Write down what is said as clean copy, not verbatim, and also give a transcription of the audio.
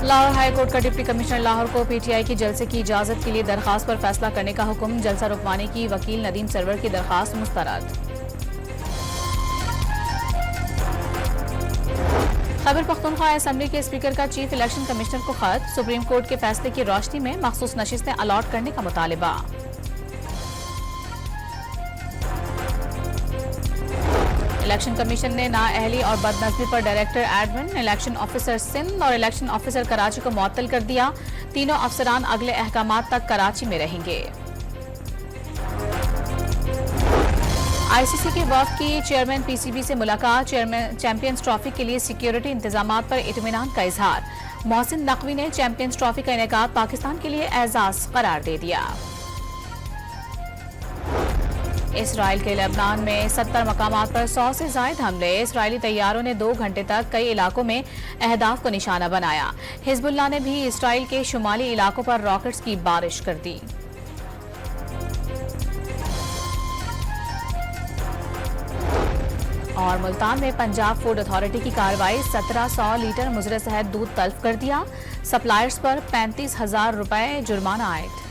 Lahore high court का deputy commissioner Lahore को PTI की जलसे की इजाजत के लिए दरखास्त पर फैसला करने का हुक्म। जलसा रुकवाने की वकील नदीम सरवर की दरखास्त मुस्तरद। खैबर पख्तूनख्वा असेंबली के स्पीकर का चीफ इलेक्शन कमिश्नर को खत। सुप्रीम कोर्ट के फैसले की रोशनी में मखसूस नशिस्तें अलॉट करने का मुतालिबा। इलेक्शन कमीशन ने नाअहली और बदनज़मी पर director admin, election officer Sindh और इलेक्शन ऑफिसर कराची को मुअत्तल कर दिया। तीनों अफसरान अगले अहकामात तक कराची में रहेंगे। आईसीसी के वफ़द की चेयरमैन पीसीबी से मुलाकात। चैंपियंस ट्रॉफी के लिए सिक्योरिटी इंतजामात पर इत्मीनान का इजहार। मोहसिन नकवी ने चैंपियंस ट्रॉफी का इनेकाद पाकिस्तान के लिए एजाज करार दे दिया। इसराइल के लेबनान में 70 मकामात पर 100 से ज़ायद हमले। इसराइली तैयारों ने 2 घंटे तक कई इलाकों में अहदाफ को निशाना बनाया। हिजबुल्लाह ने भी इसराइल के शुमाली इलाकों पर रॉकेट्स की बारिश कर दी। और मुल्तान में पंजाब फूड अथॉरिटी की कार्रवाई। 1700 लीटर मुजरे शहद दूध तल्फ कर दिया। सप्लायर्स पर 35,000 रुपए जुर्माना आयद।